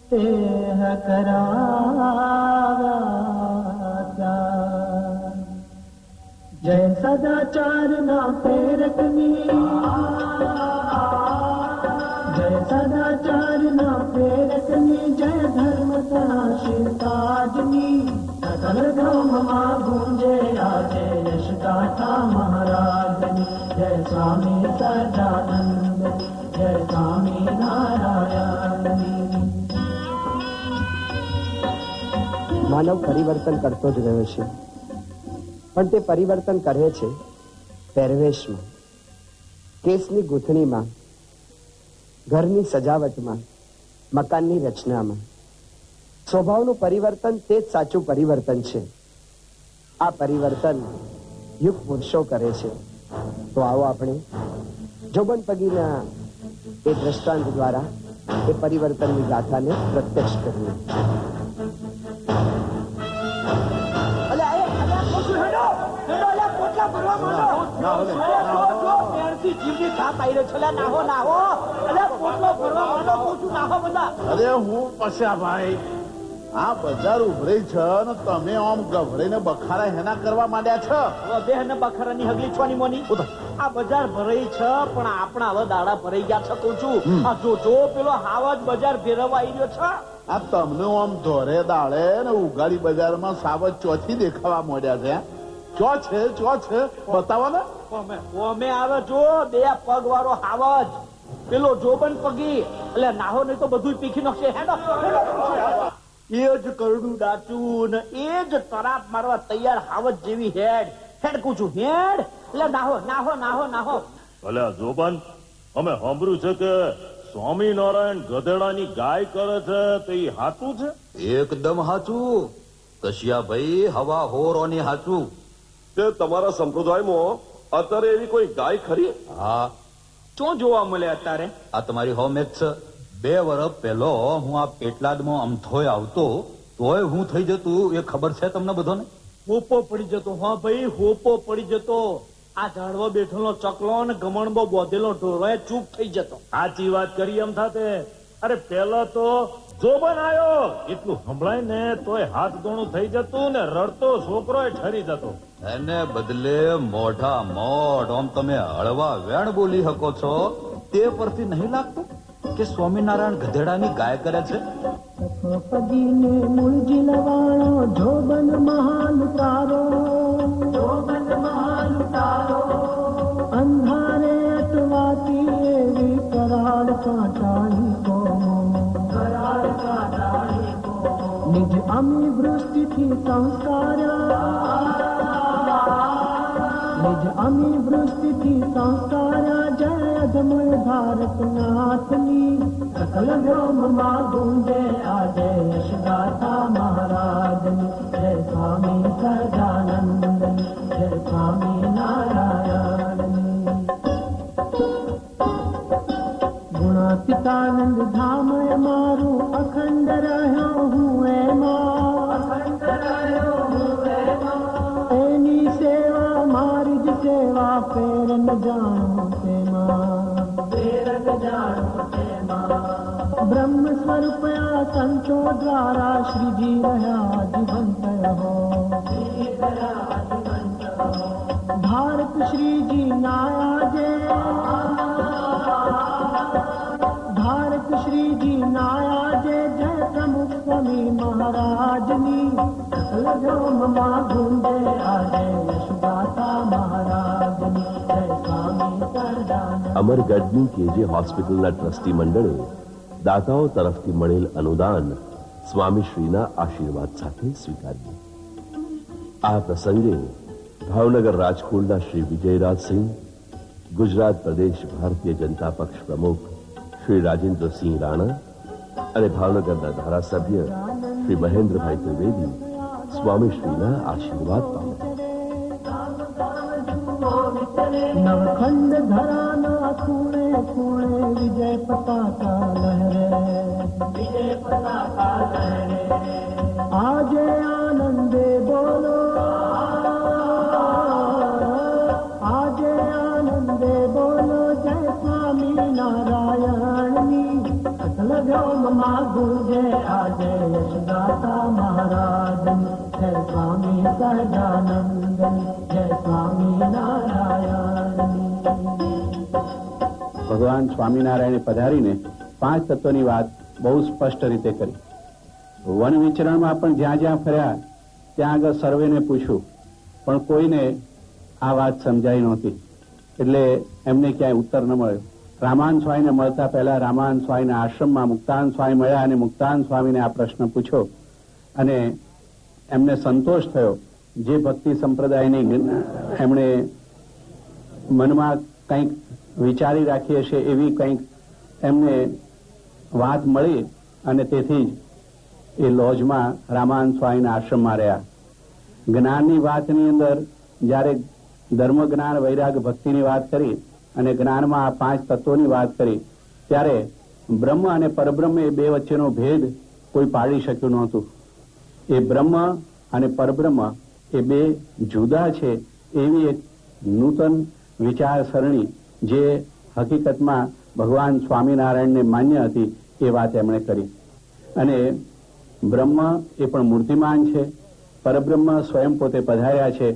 તેહ કરાવ્યા જય સદાચાર ના પ્રેરકની જય સદાચાર ના પ્રેરકની જય ધર્મ શિવતાજની સકલ બ્રહ્મમાં ગુંજે આજે યશ ગાથા મહારાજની જય સ્વામી સદાનંદ જય સ્વામી નારાયણની. માનવ પરિવર્તન કરતો જ રહ્યો છે, પણ તે પરિવર્તન કરે છે પહેરવેશમાં, કેસની ગૂંથણીમાં, ઘરની સજાવટમાં, મકાનની રચનામાં. સ્વભાવનું પરિવર્તન તે જ સાચું પરિવર્તન છે. આ પરિવર્તન યુગ પુરુષો કરે છે. તો આવો આપણે જોબન પગીના એ દ્રષ્ટાંત દ્વારા એ પરિવર્તનની ગાથાને પ્રત્યક્ષ કરીએ. અરે હું પસ્યા ભાઈ, આ બજાર ઉભરી છે ને તમે આમ ગભરાઈને બખારા હેના કરવા માંડ્યા છો. બે ને બખારાની હગલી છવાની મોની આ બજાર ભરાઈ છે, પણ આપણા હવે દાડા ભરાઈ ગયા છે. કહું છું આ જો પેલો હાવજ બજાર ફેરવવા આવી રહ્યો છે. આ તમને આમ ધોરે દાડે ને ઉગાડી બજારમાં સાવજ ચોથી દેખાવા માંડ્યા છે. ચો છે બતાવો ને. અમે આવે જો બે પગ વાળો હાવજ, પેલો જોબન પગી, એટલે નાહો નહીં તો બધું પીખી નાખશે. એ જ કરડું ડાચું ને એ જ તરાપ મારવા તૈયાર હાવજ જેવી હેડ કું છું હેડ. એટલે નાહો નાહો નાહો નાહો. ભલે જોબન, અમે સાંભળ્યું છે કે સ્વામિનારાયણ ગધેડાની ગાય કરે છે, તો એ હાચું છે? એકદમ હાચું કશિયા ભાઈ, હવા હોરોની હાચું. તે તમારા સંપ્રદાયમાં અત્યારે એવી કોઈ ગાય ખરી? હા, શું જોવા મળે અત્યારે? આ તમારી હોમ એક છે. 2 વર્ષ પહેલો હું આ પેટલાદમાં અમથોય આવતો તોય હું થઈ જતું એ ખબર છે તમને બધાને? હોપો પડી જતો. હા ભાઈ, હોપો પડી જતો. આ ઝાડવા બેઠેલો ચકલો ને ગમણબો બોધેલો ઢોરો ચૂપ થઈ જતો. સાચી વાત કરી એમ થાતે. અરે પેલા તો જોબન આવ્યો એટલું સંભળાય ને તોય હાથ દોણું થઈ જતું ને રડતો છોકરો ઠરી જતો. એને બદલે મોઢા મોઢ આમ તમે હળવા વેણ બોલી શકો છો, તે પરથી નહીં લાગતું કે સ્વામિનારાયણ ગધેડાની ગાય કરે છે? પગીને મૂળજી લવાણો જોબન મહાન તારો, જોબન મહાન તારો, અંધારે અટવાતી એવી કરાળ કાંટાળી કોમો, કરાળ કાંટાળી કોમો, નિજ અમી વૃષ્ટિથી સંસ્કાર્યા, નિજ અમી વૃષ્ટિથી સંસ્કાર્યા. જય અધમય ભારતનાથની સકલ વ્યોમમાં ગુંજે આજે યશ ગાથા મહારાજની જય સ્વામી સદાનંદ જય સ્વામી નારાયણની. ગુણાતીતાનંદ ધામ મારું અખંડ રહ્યો હું એમાં, અખંડ રહ્યો હું એમાં. એની સેવા મારી જ સેવા ફેર ન જાણું તેમાં, ફેર ન જાણું તેમાં. બ્રહ્મ સ્વરૂપ આ સંતો દ્વારા શ્રીજી રહ્યા જીવંત હો, ભારત શ્રીજી નાયાજે, ભારત શ્રીજી નાયાજે. જય પ્રમુખ સ્વામી મહારાજની સકલ વ્યોમમાં ગુંજે આજે યશ ગાથા મહારાજની જય સ્વામી સદાનંદ. અમરગઢની કેજે હોસ્પિટલના ટ્રસ્ટી મંડળે દાતાઓ તરફથી મળેલ અનુદાન સ્વામીશ્રીના આશીર્વાદ સાથે સ્વીકાર્યું. આ પ્રસંગે ભાવનગર રાજકુળના શ્રી વિજયરાજસિંહ, ગુજરાત પ્રદેશ ભારતીય જનતા પક્ષ પ્રમુખ શ્રી રાજેન્દ્રસિંહ રાણા અને ભાવનગરના ધારાસભ્ય શ્રી મહેન્દ્રભાઈ ત્રિવેદી સ્વામીશ્રીના આશીર્વાદ પામ્યા. નવખંડ ધરાના ખૂણે ખૂણે વિજય પતાકા લહેરે, વિજય પતાકા લહેરે. આજે આનંદે બોલો, આજે આનંદે બોલો. જય સ્વામી નારાયણની સકલ વ્યોમ માં ગુજે આજે યશગાતા મહારાજ જય સ્વામી સહજાનંદ જય સ્વામી નારાયણ. ભગવાન સ્વામિનારાયણે પધારીને 5 તત્વની વાત બહુ સ્પષ્ટ રીતે કરી. વન વિચરણમાં પણ જ્યાં જ્યાં ફર્યા ત્યાં આગળ સર્વેને પૂછ્યું, પણ કોઈને આ વાત સમજાઈ નહોતી, એટલે એમને ક્યાંય ઉત્તર ન મળ્યો. રામાન સ્વામીને મળતા પહેલા રામાન સ્વામીના આશ્રમમાં મુક્તાન સ્વામી મળ્યા અને મુક્તાન સ્વામીને આ પ્રશ્ન પૂછ્યો અને એમને સંતોષ થયો. જે ભક્તિ સંપ્રદાયની એમણે મનમાં કંઈક વિચારી રાખી હશે એવી કંઈક એમને વાત મળી અને તેથી જ એ લોજમાં રામાન સ્વામીના આશ્રમમાં રહ્યા. જ્ઞાનની વાતની અંદર જ્યારે ધર્મ જ્ઞાન વૈરાગ ભક્તિની વાત કરી અને જ્ઞાનમાં આ 5 તત્વોની વાત કરી ત્યારે બ્રહ્મ અને પરબ્રહ્મ એ બે વચ્ચેનો ભેદ કોઈ પાડી શક્યું નહોતું. એ બ્રહ્મ અને પરબ્રહ્મ એ બે જુદા છે એવી એક નૂતન વિચારસરણી જે હકીકતમાં ભગવાન સ્વામિનારાયણને માન્ય હતી એ વાત એમણે કરી. અને બ્રહ્મ એ પણ મૂર્તિમાન છે, પરબ્રહ્મ સ્વયં પોતે પધાર્યા છે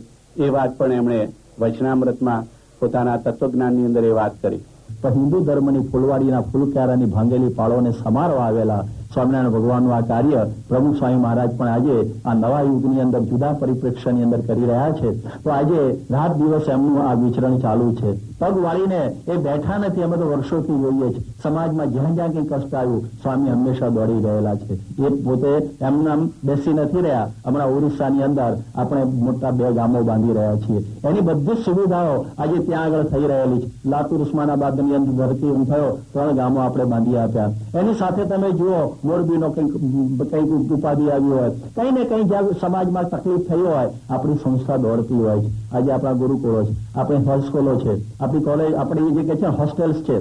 એ વાત પણ એમણે વચનામૃતમાં પોતાના તત્વજ્ઞાનની અંદર એ વાત કરી. પણ હિન્દુ ધર્મની ફૂલવાડીના ફૂલક્યારાની ભાંગેલી પાળોને સમારવા આવેલા સ્વામિનારાયણ ભગવાનનું આ કાર્ય પ્રમુખ સ્વામી મહારાજ પણ આજે આ નવા યુગની અંદર જુદા પરિપ્રેક્ષ્યની અંદર કરી રહ્યા છે. તો આજે રાત દિવસ એમનું આ વિચરણ ચાલુ છે. પગ વાળીને એ બેઠા નથી, અમે તો વર્ષોથી જોઈએ છે. સમાજમાં જ્યાં જ્યાં કંઈ કષ્ટ આવ્યું સ્વામી હંમેશા દોડી રહેલા છે. એ પોતે એમના બેસી નથી રહ્યા. હમણાં ઓરિસ્સાની અંદર આપણે મોટા 2 ગામો બાંધી રહ્યા છીએ. એની બધી જ સુવિધાઓ આજે ત્યાં આગળ થઈ રહેલી છે. લાતુર ઉસ્માનાબાદની અંદર ધરતી થયો 3 ગામો આપણે બાંધી આપ્યા. એની સાથે તમે જુઓ મોરબીનો કંઈક ઉપાધિ આવી હોય, કંઈ ને કંઈ જ્યાં સમાજમાં તકલીફ થઈ હોય આપણી સંસ્થા દોડતી હોય છે. આજે આપણા ગુરુકુળો છે, આપણી હાઈસ્કૂલો છે, આપણી કોલેજ, આપણી જે કે છે હોસ્ટેલ્સ છે,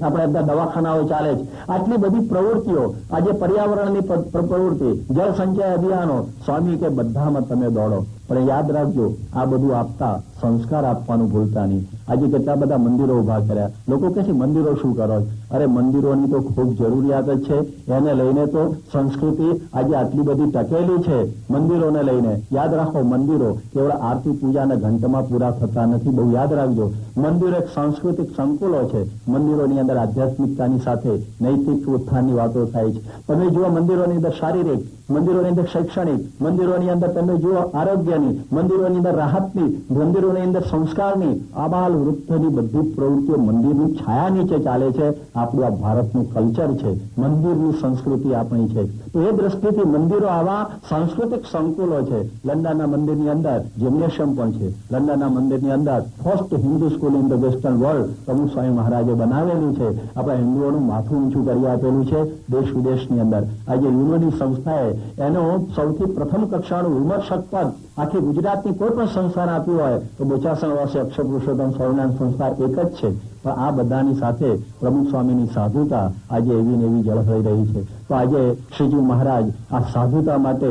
આપણે બધા દવાખાનાઓ ચાલે છે. આટલી બધી પ્રવૃત્તિઓ, આજે પર્યાવરણની પ્રવૃત્તિ, જળ સંચય અભિયાનો, સ્વામી કે બધામાં તમે દોડો. પણ યાદ રાખજો, આ બધું આપતા સંસ્કાર આપવાનું ભૂલતા નહીં. આજે કેટલા બધા મંદિરો ઉભા કર્યા. લોકો કહે છે મંદિરો શું કરો? અરે મંદિરોની તો ખૂબ જરૂરિયાત જ છે. એને લઈને તો સંસ્કૃતિ આજે આટલી બધી ટકેલી છે. મંદિરોને લઈને યાદ રાખો, મંદિરો કેવળ આરતી પૂજાના ઘંટમાં પૂરા થતા નથી. બહુ યાદ રાખજો, મંદિરો એક સાંસ્કૃતિક સંકુલો છે. મંદિરોની અંદર આધ્યાત્મિકતાની સાથે નૈતિક ઉત્થાનની વાતો થાય છે. તમે જુઓ મંદિરોની અંદર શારીરિક, મંદિરોની અંદર શૈક્ષણિક, મંદિરોની અંદર તમે જુઓ આરોગ્યની, મંદિરોની અંદર રાહતની, મંદિરોની અંદર સંસ્કારની, આબાલ વૃદ્ધની બધી પ્રવૃત્તિઓ મંદિરની છાયા નીચે ચાલે છે. આપણું આ ભારતનું કલ્ચર છે, મંદિરની સંસ્કૃતિ આપણી છે. તો એ દ્રષ્ટિથી મંદિરો આવા સાંસ્કૃતિક સંકુલો છે. લંડનના મંદિરની અંદર જિમ્નેશિયમ પણ છે. લંડનના મંદિરની અંદર first Hindu school in the western world પ્રમુખ સ્વામી મહારાજે બનાવેલું છે. આપણા હિન્દુઓનું માથું ઊંચું કરી આપેલું છે દેશ વિદેશની અંદર. આજે યુનોની સંસ્થાએ એનો સૌથી પ્રથમ કક્ષાનું વિમર્શક પદ આખી ગુજરાતની કોઈ પણ સંસ્થાને આપ્યું હોય તો બોચાસણવાસી અક્ષર પુરુષોત્તમ સ્વામિનારાયણ સંસ્થા એક જ છે. પણ આ બધાની સાથે પ્રમુખ સ્વામીની સાધુતા આજે એવી ને એવી ઝળહળી રહી છે. તો આજે શ્રીજી મહારાજ આ સાધુતા માટે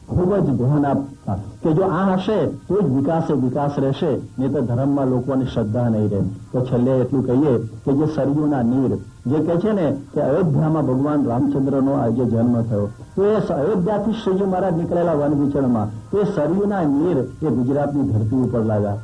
ખૂબ જ ધ્યાન આપતા કે જો આ હશે તો જ વિકાસ રહેશે, નહીં તો ધર્મમાં લોકોની શ્રદ્ધા નહીં રહે. તો છેલ્લે એટલું કહીએ કે જે સરયુના નીર જે કહે છે ને કે અયોધ્યામાં ભગવાન રામચંદ્રનો આજે જન્મ થયો, તો એ અયોધ્યાથી શ્રીજી મહારાજ નીકળેલા વન વિચરણમાં તો એ સરયુના નીર એ ગુજરાતની ધરતી ઉપર લાગ્યા.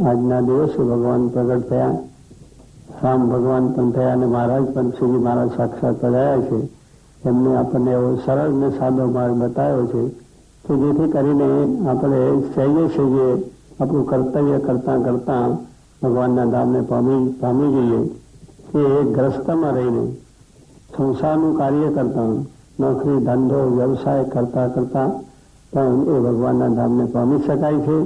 આજના દિવસે ભગવાન પ્રગટ થયા, રામ ભગવાન પણ થયા અને મહારાજ પણ શ્રીજી મહારાજ સાક્ષાત થયા છે. એમને આપણને એવો સરળ ને સાદો માર્ગ બતાવ્યો છે કે જેથી કરીને આપણે સહેજે સહેજે આપણું કર્તવ્ય કરતાં કરતાં ભગવાનના ધામને પામી જઈએ. કે ગ્રસ્તમાં રહીને સંસારનું કાર્ય કરતાં, નોકરી ધંધો વ્યવસાય કરતાં કરતાં પણ એ ભગવાનના ધામને પામી શકાય છે.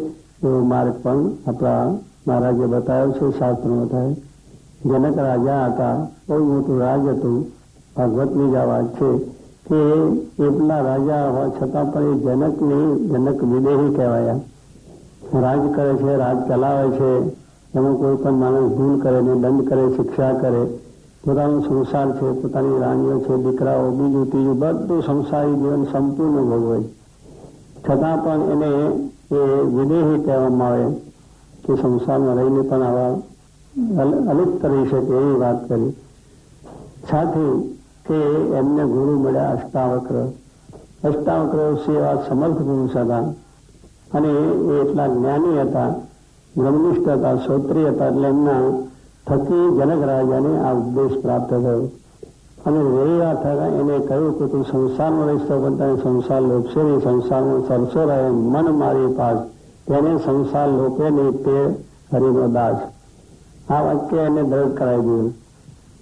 એવો માર્ગ પણ આપણા મહારાજે બતાવ્યો છે, શાસ્ત્રમાં બતાવ્યો. જનક રાજા હતા, બહુ મોટું રાજ હતું. ભાગવતની જ આ વાત છે કે એટલા રાજા હોવા છતાં પણ એ જનક વિદેહી કહેવાયા. રાજ કરે છે, રાજ ચલાવે છે, એમાં કોઈ પણ માણસ ભૂલ કરે ને દંડ કરે, શિક્ષા કરે. પોતાનો સંસાર છે, પોતાની રાણીઓ છે, દીકરાઓ, બીજું ત્રીજું બધું સંસારી જીવન સંપૂર્ણ ભોગવે. છતાં પણ એને એ વિદેહી કહેવામાં આવે કે સંસારમાં રહીને પણ આવા અલિપ્ત રહી શકે એવી વાત કરી. સાથે કે એમને ગુરુ મળ્યા અષ્ટાવક્ર. અષ્ટાવક્ર એવા સમર્થ પુરુષ હતા અને એ એટલા જ્ઞાની હતા, બ્રહ્મનિષ્ઠ હતા, શ્રોત્રિય હતા. એટલે એમના થકી જનક રાજાને આ ઉપદેશ પ્રાપ્ત થયો. અને રહેવા થતા એને કહ્યું કે તું સંસારમાં રહીશ તો પણ તને સંસાર લોપશે નહીં, સંસારમાં સરસો રહે મન મારી પાસ, તેને સંસાર લોપે નહીં તે હરિનો દાસ. આ વાક્ય એને દ્રઢ કરાવી દીધું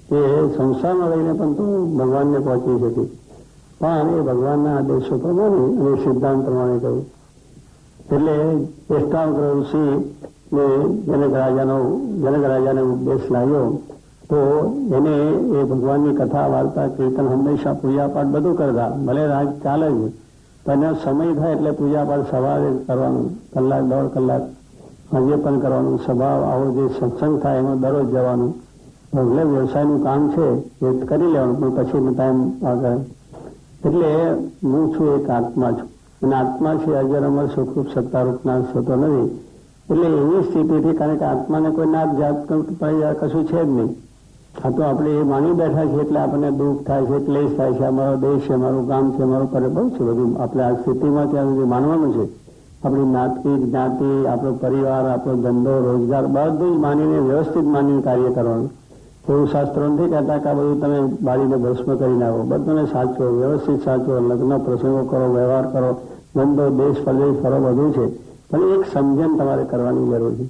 કે સંસારમાં રહીને પણ તું ભગવાનને પહોંચી શકી. પણ એ ભગવાનના આદેશો પ્રમાણે અને સિદ્ધાંત પ્રમાણે કહ્યું. એટલે અષ્ટાવક્ર ઋષિને જનક રાજાનો ઉપદેશ લાગ્યો તો એને એ ભગવાનની કથા વાર્તા કીર્તન હંમેશા પૂજાપાઠ બધું કરતા. ભલે રાજ ચાલે જ પણ એનો સમય થાય એટલે પૂજાપાઠ સવારે કરવાનું, કલાક દોઢ કલાક આજે પણ કરવાનું. સ્વભાવ આવો જે સત્સંગ થાય એમાં દરરોજ જવાનું. ભલે વ્યવસાયનું કામ છે એ કરી લેવાનું, પણ પછી ટાઈમ આગળ. એટલે હું છું એક આત્મા છું અને આત્મા છે અજર અમર સુખરૂપ સત્તારૂપ નાશ થતો નથી. એટલે એવી સ્થિતિથી, કારણ કે આત્માને કોઈ નાત જાત કશું છે જ નહીં. આ તો આપણે એ માની બેઠા છીએ એટલે આપણને દુઃખ થાય છે, ક્લેશ થાય છે. અમારો દેશ છે, મારું ગામ છે, મારું કરે બહુ છે બધું. આપણે આ સ્થિતિમાં ત્યાં સુધી માનવાનું છે. આપણી નાતની જ્ઞાતિ, આપણો પરિવાર, આપણો ધંધો, રોજગાર બધું જ માનીને, વ્યવસ્થિત માનીને કાર્ય કરવાનું. એવું શાસ્ત્રો નથી કહેતા કે આ બધું તમે બાળીને ભસ્મ કરી નાખો. બધાને સાચવો, વ્યવસ્થિત સાચવો, લગ્ન પ્રસંગો કરો, વ્યવહાર કરો, ધંધો, દેશ પરદેશ ફરો, બધું છે. પણ એક સમજણ તમારે કરવાની જરૂર છે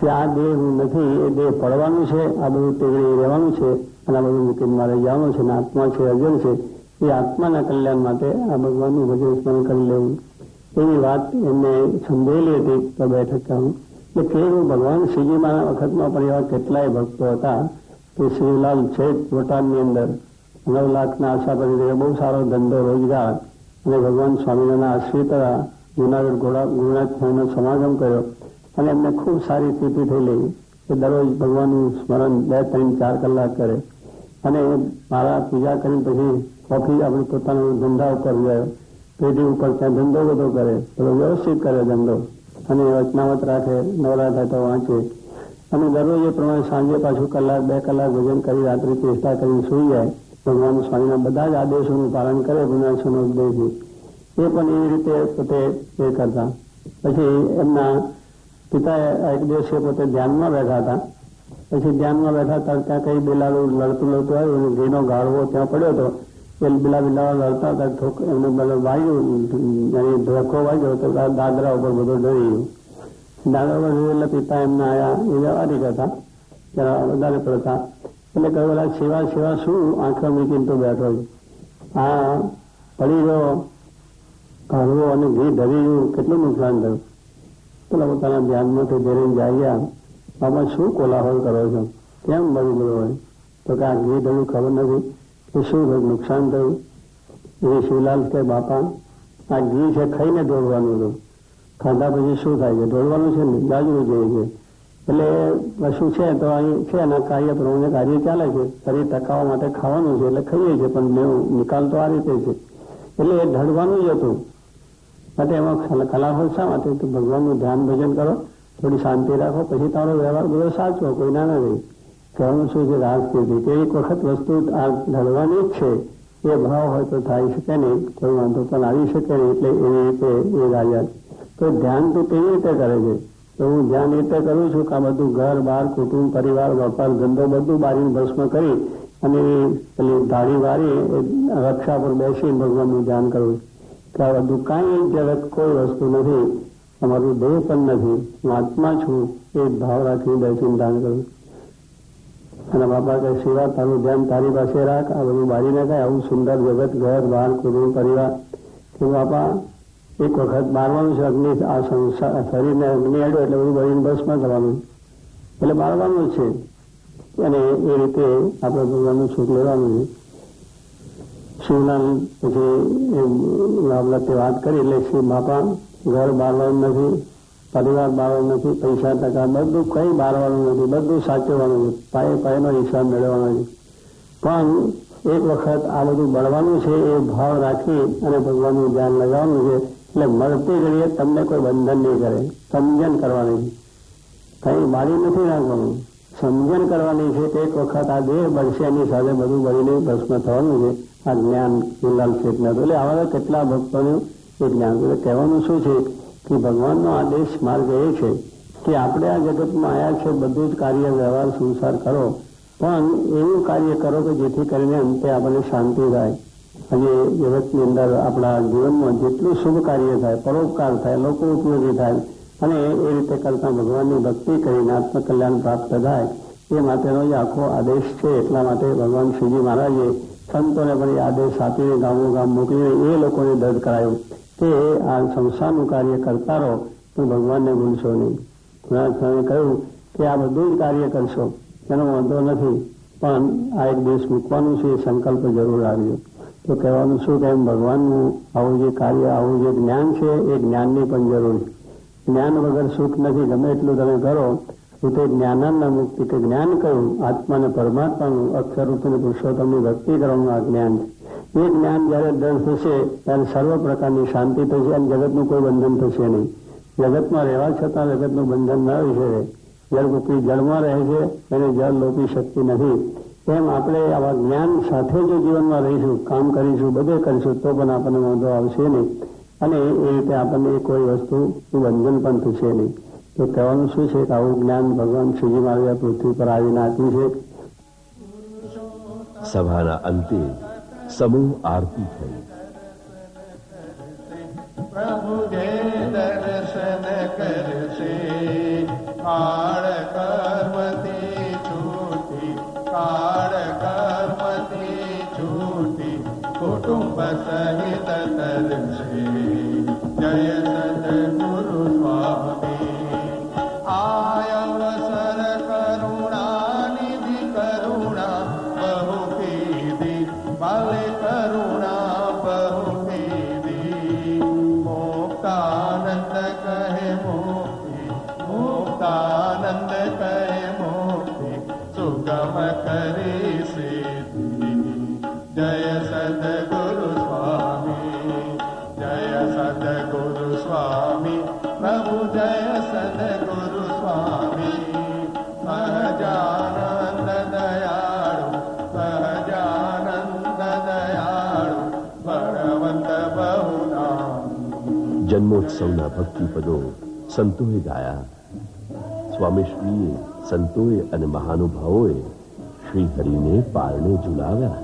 કે આ દેહ હું નથી, એ દેહ પડવાનું છે, આ બધું તેગડી રહેવાનું છે અને આ બધું મૂકીને મારે જવાનું છે. અને આત્મા છે, અજર છે. એ આત્માના કલ્યાણ માટે આ ભગવાનનું ભજન સ્મરણ કરી લેવું, એવી વાત એમને સમજેલી હતી. તો બેઠકમાં એટલે કેવું ભગવાન શ્રીજીમાના વખતમાં પણ એવા કેટલાય ભક્તો હતા કે શ્રીલાલ છે બોટાદની અંદર 9 લાખના આશાપતિ બહુ સારો ધંધો, રોજગાર અને ભગવાન સ્વામિનારાયણના આશ્રિત જુનાગઢ ગુરુનાથનો સમાગમ કર્યો અને એમને ખૂબ સારી સ્થિતિ થયેલી કે દરરોજ ભગવાનનું સ્મરણ 2, 3, 4 કલાક કરે. અને મારા પૂજા કરીને પછી કોફી આપણે પોતાના ધંધા ઉપર ગયો, પેઢી ઉપર ત્યાં ધંધો બધો કરે, બધો વ્યવસ્થિત કરે ધંધો અને વચનાવત રાખે, નવરાત્ર તો વાંચે અને દરરોજ એ પ્રમાણે સાંજે પાછું 1, 2 કલાક ભજન કરી રાત્રે ચેષ્ટા કરીને સૂઈ જાય. ભગવાન સ્વામીના બધા જ આદેશોનું પાલન કરે, ગુનાશોનો ઉપદેશ. એ પણ એવી રીતે પોતે એ કરતા. પછી એમના પિતા એક દિવસે પોતે ધ્યાનમાં બેઠા હતા. પછી ધ્યાનમાં બેઠા હતા ત્યાં કઈ બિલાડું લડતું આવ્યું અને ઘીનો ગાળવો ત્યાં પડ્યો હતો. એ બિલાડા લડતા હતા, એમને વાગ્યું, ધોકો વાગ્યો તો દાદરા ઉપર બધો ડરી ગયો. દાદા એટલે પિતા એમના આયા એ વ્યવહારિક હતા, જરા વધારે પડતા. એટલે કહ્યું સેવા સેવા શું આંખો મૂકીને તો બેઠો છું, આ પડી ગયો કાઢવો અને ઘી ધરી ગયું, કેટલું નુકસાન થયું. પેલા પોતાના ધ્યાનમાંથી ધરીને જાય, આમાં શું કોલાહલ કરો છો, કેમ બળી ગયો હોય? તો કે આ ઘી ધરું ખબર નથી કે શું નુકસાન થયું. એ શિવલાલ કે બાપા આ ઘી છે ખાઈને ઢોળવાનું હતું, ખાધા પછી શું થાય છે? ઢોળવાનું છે ને, ગાજવું જોઈએ છે. એટલે પશુ છે તો અહીં છે એના કાર્ય પ્રમાણે કાર્ય ચાલે છે, શરીર ટકાવવા માટે ખાવાનું છે એટલે ખાઈએ છીએ, પણ નિકાલ તો આ રીતે છે. એટલે એ ઢળવાનું જ હતું. માટે એમાં કલાહો શા માટે? તો ભગવાનનું ધ્યાન ભજન કરો, થોડી શાંતિ રાખો, પછી તમારો વ્યવહાર બધો સાચવો, કોઈ ના નથી. કહેવાનું શું છે? રાજસ્થિતિ કે એક વખત વસ્તુ આ ઢળવાની જ છે, એ ભાવ હોય તો થાય શકે નહીં, કોઈ વાંધો પણ આવી શકે નહીં. એટલે એવી રીતે એ રાજા તો ધ્યાન તો કેવી રીતે કરે છે? તો હું ધ્યાન રીતે કરું છું કે આ બધું ઘર બહાર કુટુંબ પરિવાર વેપાર ધંધો બધું બારીને ભસ્મ કરી અને પેલી ધાડી વાળી રક્ષા પર બેસીને ભગવાનનું ધ્યાન કરું છું કે આ બધું કાંઈ જગત કોઈ વસ્તુ નથી, અમારું દેહ પણ નથી, હું આત્મા છું, એ ભાવ રાખી બેસીને ધ્યાન કરું. અને બાપા કે શિવા તારું ધ્યાન તારી પાસે રાખ, આ બધું બારી નાખાય, આવું સુંદર જગત ઘર બહાર કુટુંબ પરિવાર. કે બાપા એક વખત બારવાનું છે, અગ્નિ આ સંસાર શરીરને અગ્નિ અડ્યો એટલે બધું બળીને ભસ્મ થવાનું, એટલે બારવાનું છે. અને એ રીતે આપણે ભગવાનનું સુખ લેવાનું છે. શિવલાલ પછી આપણે તે વાત કરી એટલે શિવ બાપા ઘર બારવાનું નથી, પરિવાર બારવાનું નથી, પૈસા ટકા બધું કંઈ બારવાનું નથી, બધું સાચવવાનું છે, પાયે પાયેનો હિસાબ મેળવવાનો છે. પણ એક વખત આ બધું બળવાનું છે એ ભાવ રાખી અને ભગવાનનું ધ્યાન લગાવવાનું છે. એટલે મળતી ઘડીએ તમને કોઈ બંધન નહીં કરે, સમજણ કરવાની છે, કંઈ બાળી નથી રાખવાનું, સમજણ કરવાની છે કે એક વખત આ દેહ બળશે, એની સાથે બધું બળીને ભસ્મ થવાનું છે. આ જ્ઞાન શિવલાલ શેઠના એટલે આવા કેટલા ભક્તોનું એ જ્ઞાન. એટલે કહેવાનું શું છે કે ભગવાનનો આદેશ માર્ગ એ છે કે આપણે આ જગતમાં આવ્યા છે, બધું જ કાર્ય વ્યવહાર સંસાર કરો, પણ એવું કાર્ય કરો કે જેથી કરીને અંતે આપણને શાંતિ થાય. અને જગતની અંદર આપણા જીવનમાં જેટલું શુભ કાર્ય થાય, પરોપકાર થાય, લોકો ઉપયોગી થાય, અને એ રીતે કરતા ભગવાનની ભક્તિ કરીને આત્મકલ્યાણ પ્રાપ્ત થાય, એ માટેનો જ આખો આદેશ છે. એટલા માટે ભગવાન શ્રીજી મહારાજે સંતોને પણ એ આદેશ આપીને ગામો ગામ મોકલીને એ લોકોને દર્દ કરાયું કે આ સંસારનું કાર્ય કરતા રહો, તો ભગવાનને ભૂલશો નહીં. ઘણા કહ્યું કે આ બધું જ કાર્ય કરશો એનો વાંધો નથી, પણ આ એક દેશ મૂકવાનું છે, એ સંકલ્પ જરૂર આવ્યો. તો કહેવાનું શું કે એમ ભગવાનનું આવું જે કાર્ય, આવું જે જ્ઞાન છે એ જ્ઞાનની પણ જરૂર છે. જ્ઞાન વગર સુખ નથી, ગમે એટલું તમે કરો તો તે જ્ઞાનના મુક્તિ કે જ્ઞાન કયું? આત્માને પરમાત્માનું અક્ષર રૂપને પુરુષોત્તમની ભક્તિ કરવાનું આ જ્ઞાન છે. એ જ્ઞાન જયારે દર્દ થશે ત્યારે સર્વ પ્રકારની શાંતિ થશે અને જગતનું કોઈ બંધન થશે નહીં. જગતમાં રહેવા છતાં જગતનું બંધન ન રહી શકે. જળરૂપી જળમાં રહે છે, એને જળ લોપી શક્તિ નથી. એમ આપણે આવા જ્ઞાન સાથે જો જીવનમાં રહીશું, કામ કરીશું, બધે કરીશું, તો પણ આપણને વાંધો આવશે નહીં. અને એ રીતે આપણને કોઈ વસ્તુનું બંધન પણ થશે નહીં. તો કહેવાનું શું છે કે આવું જ્ઞાન ભગવાન શ્રીજી મહારાજ પૃથ્વી પર આવીને આપ્યું છે. સભાના અંતે સમૂહ આરતી થઈ. પ્રભુ જે દર્શન કરશે કાળ કર્મથી છૂટી, કાળ કર્મથી છૂટી, કુટુંબ સહિત તરશે. જય સદગુરુ સ્વામી. આયવસર કરુણા નિધિ કરુણા બહુ કીધી, ભલે કરુણા બહુ કીધી. મુક્તાનંદ કહે મુક્તિ, મુક્તાનંદ કહે મુક્તિ, સુગમ કરી સિદ્ધિ. જય સદગુરુ સ્વામી, જય સદગુરુ સ્વામી, પ્રભુ જય સદગુરુ સ્વામી. સહજાનંદ દયાળુ, સહજાનંદ દયાળુ, બળવંત બહુનામ. જન્મોત્સવના ભક્તિપદો સંતોએ ગાયા. સ્વામીશ્રીએ, સંતોએ અને મહાનુભાવોએ શ્રીહરિને પારણે ઝુલાવ્યા.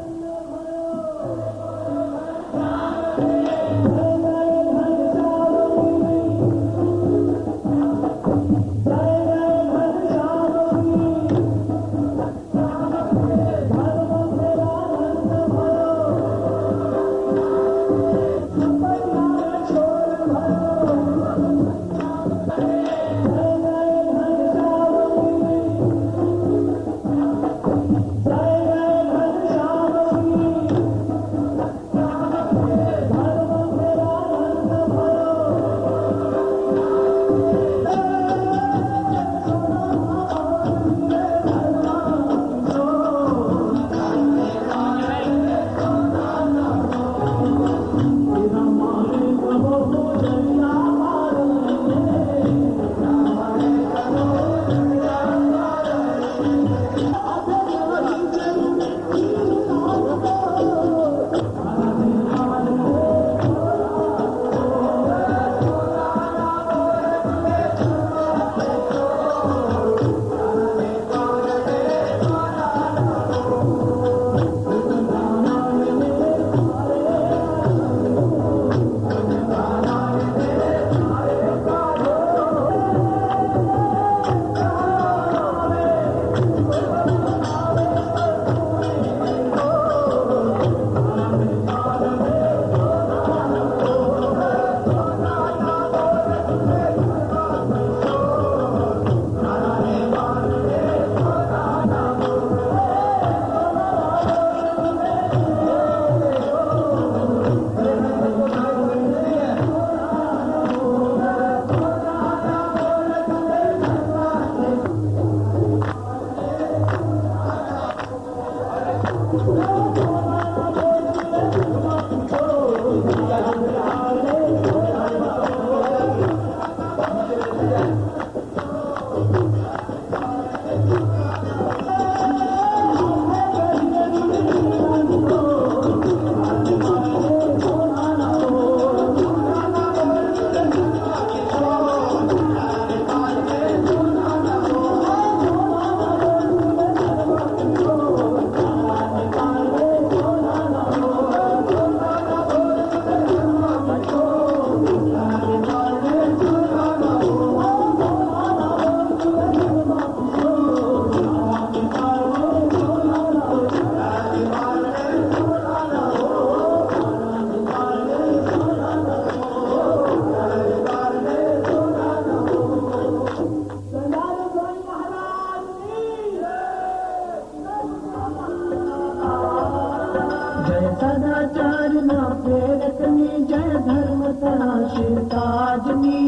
ना प्रेरकनी जय धर्म तना शिवताजनी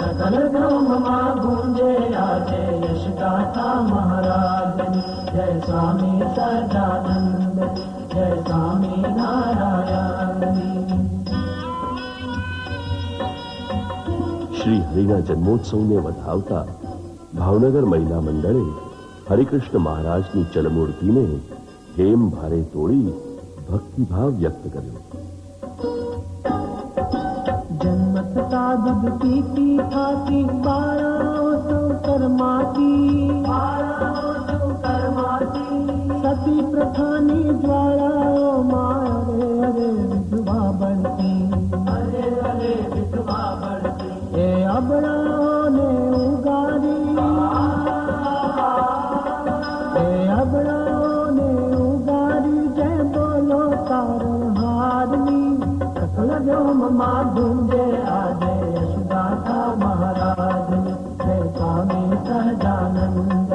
सकल ब्रह्मा गूंजे आजे यश गाथा महाराजनी जय स्वामी सदानंद जय स्वामी नारायण। શ્રી હરિના જન્મોત્સવને વધાવતા ભાવનગર મહિલા મંડળે હરિકૃષ્ણ મહારાજની ચલમૂર્તિને હેમ ભારે તોડી ભક્તિભાવ વ્યક્ત કર્યો. जन्म तथा दूध पीती खाती बारह सौ कर्माती सती प्रथानी ज्वालाओ माया रे अरे विधवा बढ़ती ए अबड़ाओं ने उगारी जय बोलो कारण हारनी सकल ममा ढूंढे आजे यशगाथा महाराज जय स्वामी सहजानंद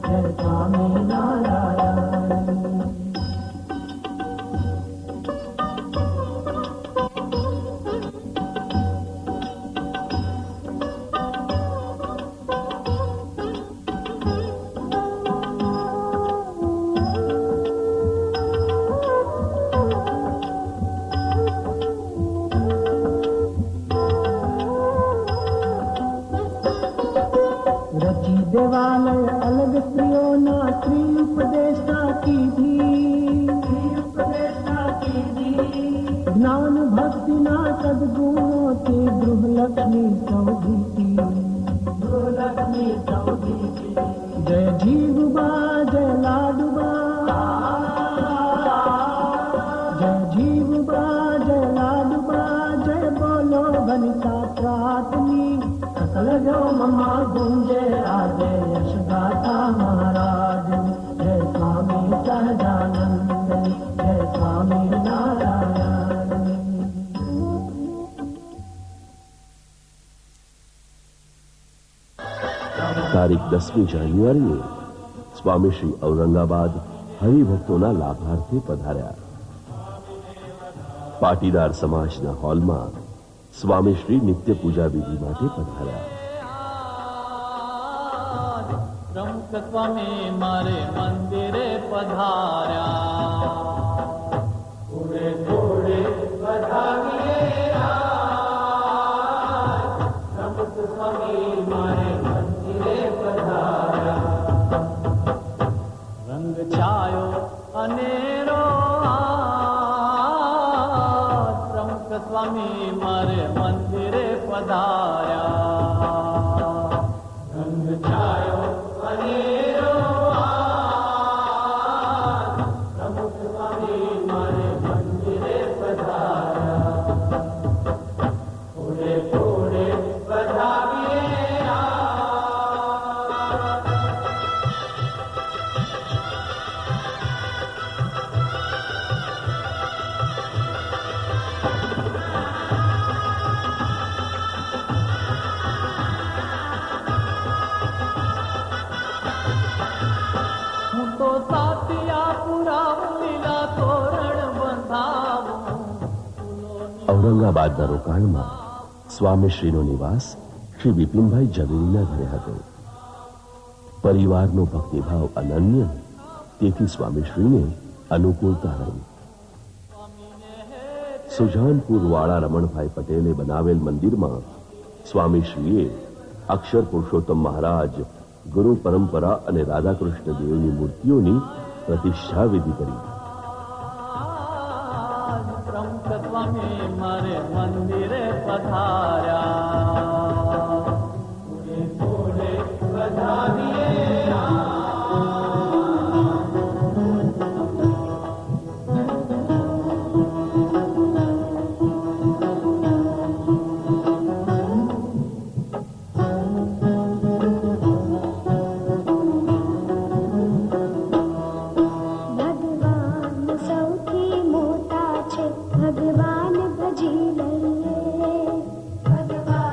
जय स्वामी नारायण। देवालय अलग स्त्रियों ना स्त्री उपदेशा की ज्ञान भक्ति ना सद्गुणों की गृह लक्ष्मी सौधी जय जीवबा जय लाडुबा जय जीवबा जय लाडुबा जय बोलो बनिता प्रातनी सकल जो ममा गूंजे आजे यशगाथा महाराज जय स्वामी सहजानंद जय स्वामी नारायण। તારીખ 10મી જાન્યુઆરીએ સ્વામી શ્રી ઔરંગાબાદ હરિભક્તોના લાભાર્થે પધાર્યા. પાટીદાર સમાજના હોલમાં સ્વામી શ્રી નિત્ય પૂજા વિધિ માટે પધાર્યા. પ્રમુખ સ્વામી મારે મંદિરે પધાર્યા થોડે થોડે વધાવીએ પ્રમુખ સ્વામી મારે મંદિરે પધાર્યા રંગ છાયો અનેરો પ્રમુખ સ્વામી મારે મંદિરે પધાર્યા રંગ છાયો અનેરો પ્રમુખ સ્વામી મારે મંદિરે પધાર્યા થોડે થોડે વધાવીએ ઔરંગાબાદના રોકાણમાં સ્વામીશ્રીનો નિવાસ શ્રી બિપિનભાઈ ઝવેરીના ઘરે હતો. પરિવારનો ભક્તિભાવ અનન્ય, તેથી સ્વામીશ્રીને અનુકૂળતા રહી. સુજાનપુર વાળા રમણભાઈ પટેલે બનાવેલ મંદિરમાં સ્વામીશ્રીએ અક્ષર પુરુષોત્તમ મહારાજ, ગુરુ પરંપરા અને રાધાકૃષ્ણ દેવની મૂર્તિઓની પ્રતિષ્ઠા વિધિ કરી. સ્વામી મારે મંદિરે પધાર્યા થોડે વધાવીએ ભગવાન ભજી લઈએ ભગવાન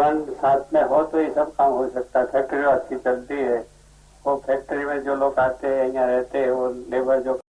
भगवान साथ में हो तो ये सब काम हो सकता है। फैक्ट्री अच्छी चलती है, वो फैक्ट्री में जो लोग आते हैं यहाँ रहते हैं, वो लेबर जो